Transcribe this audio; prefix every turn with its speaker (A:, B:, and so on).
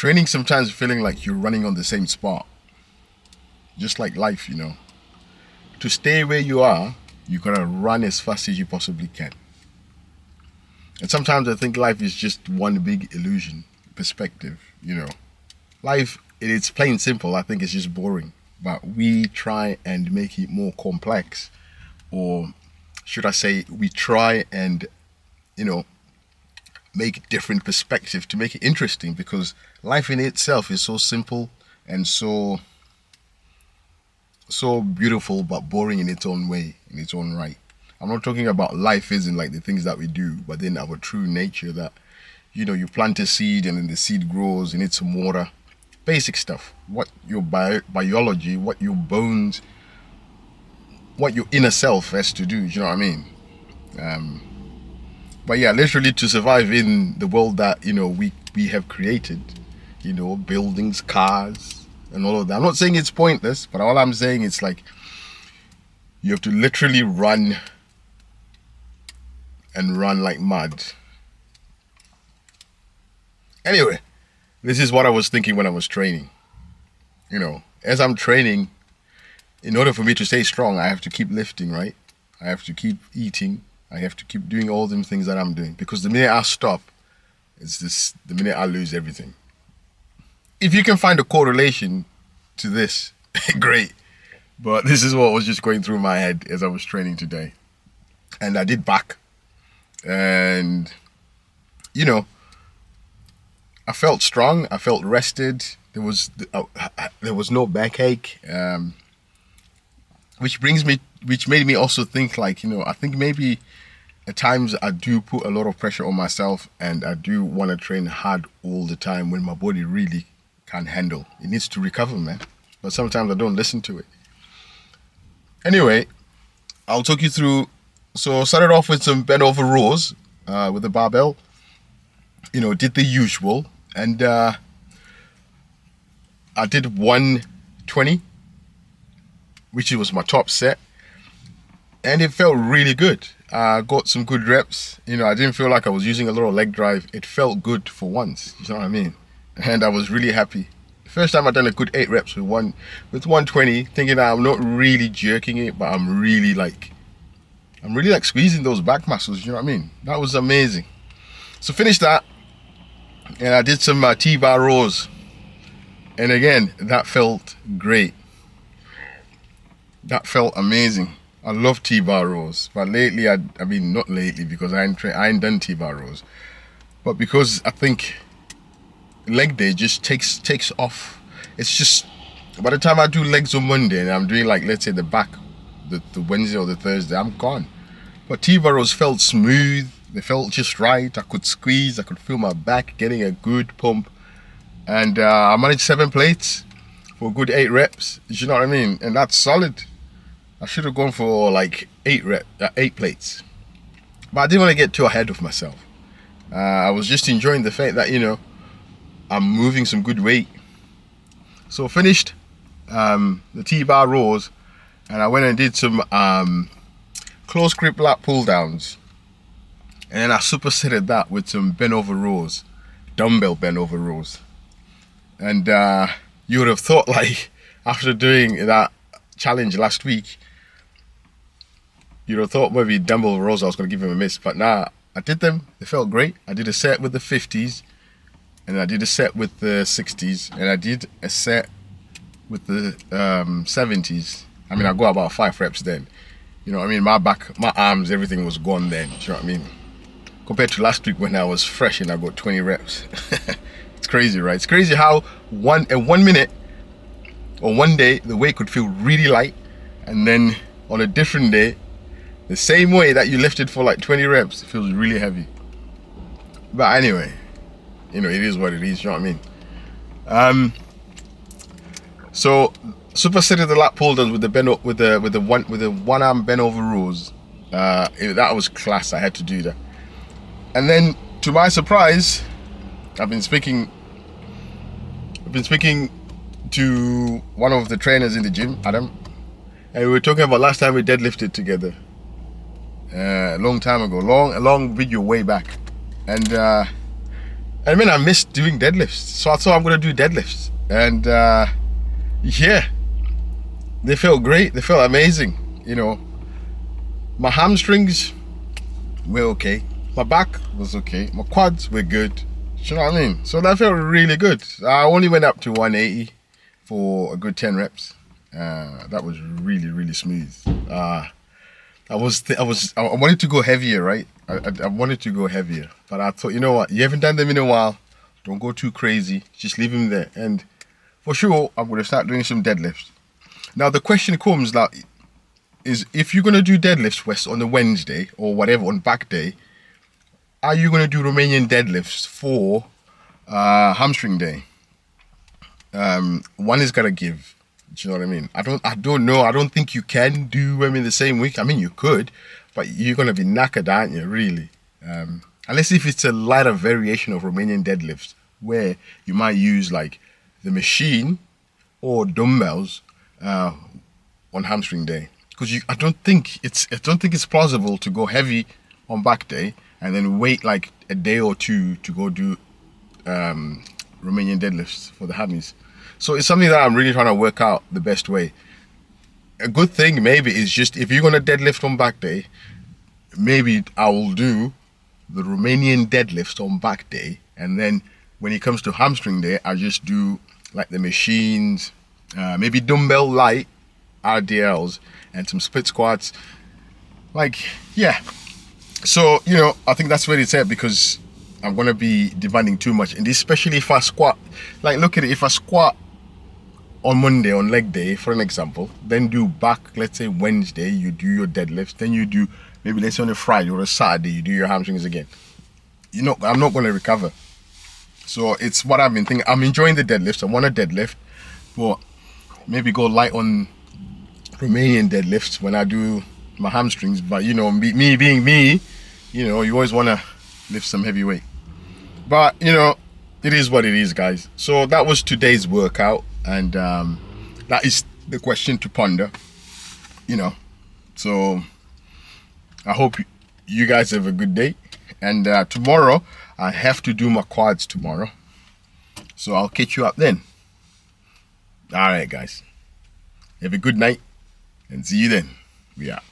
A: Training sometimes feeling like you're running on the same spot, just like life, To stay where you are, you gotta run as fast as you possibly can. And sometimes I think life is just one big illusion, perspective, Life, it's plain simple. I think it's just boring. But we try and make it more complex. Or should I say, we try and, make different perspective to make it interesting, because life in itself is so simple and so beautiful but boring in its own way, in its own right. I'm not talking about life isn't like the things that we do, but then our true nature that, you plant a seed and then the seed grows, it needs some water. Basic stuff. What your biology, what your bones, what your inner self has to do, you know what I mean? But yeah, literally to survive in the world that, we have created, buildings, cars, and all of that. I'm not saying it's pointless, but all I'm saying is like, you have to literally run and run like mad. Anyway, this is what I was thinking when I was training. As I'm training, in order for me to stay strong, I have to keep lifting, right? I have to keep eating. I have to keep doing all them things that I'm doing. Because the minute I stop, the minute I lose everything. If you can find a correlation to this, great. But this is what was just going through my head as I was training today. And I did back. And, I felt strong. I felt rested. There was no backache, which made me also think like, I think maybe at times I do put a lot of pressure on myself, and I do want to train hard all the time when my body really can't handle. It needs to recover, man. But sometimes I don't listen to it. Anyway, I'll talk you through. So I started off with some bent over rows with the barbell. Did the usual. And I did 120, which was my top set. And it felt really good. I got some good reps. I didn't feel like I was using a lot of leg drive. It felt good for once. You know what I mean? And I was really happy. The first time I done a good 8 reps with 120, thinking that I'm not really jerking it, but I'm really like squeezing those back muscles. You know what I mean? That was amazing. So finished that. And I did some T-bar rows. And again, that felt great. That felt amazing. I love T-bar rows. But lately, not lately, because I ain't done T-bar rows. But because I think leg day just takes off. It's just, by the time I do legs on Monday and I'm doing like, let's say the back, the Wednesday or the Thursday, I'm gone. But T-bar rows felt smooth. They felt just right. I could squeeze. I could feel my back getting a good pump. And I managed 7 plates for a good 8 reps. You know what I mean? And that's solid. I should have gone for like 8 plates. But I didn't want to get too ahead of myself. I was just enjoying the fact that, I'm moving some good weight. So finished the T-bar rows. And I went and did some close grip lat pull downs. And then I supersetted that with some bent over rows, dumbbell bent over rows. And you would have thought like, after doing that challenge last week, you'd have thought maybe dumbbell rows I was going to give them a miss. But nah, I did them. They felt great. I did a set with the 50s. And I did a set with the 60s. And I did a set with the 70s. I mean, I got about 5 reps then. You know what I mean? My back, my arms, everything was gone then. Do you know what I mean? Compared to last week when I was fresh and I got 20 reps. It's crazy, right? It's crazy how in 1 minute or one day the weight could feel really light, and then on a different day, the same way that you lifted for like 20 reps, it feels really heavy. But anyway, it is what it is, you know what I mean? So supersetted the lat pull downs with the one arm bent over rows. That was class. I had to do that. And then, to my surprise, I've been speaking to one of the trainers in the gym, Adam, and we were talking about last time we deadlifted together, a long time ago, a long video way back, and I mean, I miss doing deadlifts, so I thought I'm gonna do deadlifts, and yeah, they felt great. They felt amazing. You know, my hamstrings were okay. My back was okay. My quads were good. Do you know what I mean? So that felt really good. I only went up to 180 for a good 10 reps. That was really, really smooth. I wanted to go heavier, right? I wanted to go heavier, but I thought, you know what? You haven't done them in a while. Don't go too crazy. Just leave them there. And for sure, I'm going to start doing some deadlifts. Now, the question comes like, is if you're going to do deadlifts, West, on the Wednesday or whatever, on back day, are you going to do Romanian deadlifts for hamstring day? One is got to give. Do you know what I mean? I don't know. I don't think you can do them in the same week. I mean, you could, but you're going to be knackered, aren't you, really? Unless if it's a lighter variation of Romanian deadlifts where you might use like the machine or dumbbells on hamstring day. Because I don't think it's plausible to go heavy on back day and then wait like a day or two to go do Romanian deadlifts for the hammies. So it's something that I'm really trying to work out the best way. A good thing maybe is just if you're gonna deadlift on back day, maybe I will do the Romanian deadlifts on back day, and then when it comes to hamstring day, I just do like the machines, maybe dumbbell light RDLs and some split squats. Like, yeah. So, you know, I think that's where it's at, because I'm gonna be demanding too much, and especially if I squat. Like, look at it, if I squat on Monday on leg day, for an example, then do back, let's say Wednesday, you do your deadlifts, then you do maybe let's say on a Friday or a Saturday, you do your hamstrings again. You know, I'm not gonna recover. So it's what I've been thinking. I'm enjoying the deadlifts. I want to deadlift, but maybe go light on Romanian deadlifts when I do my hamstrings. But you know, me being me, you know, you always want to lift some heavy weight. But you know, it is what it is, guys. So that was today's workout, and that is the question to ponder. You know, so I hope you guys have a good day. And tomorrow I have to do my quads tomorrow, so I'll catch you up then. All right, guys. Have a good night, and see you then. We out.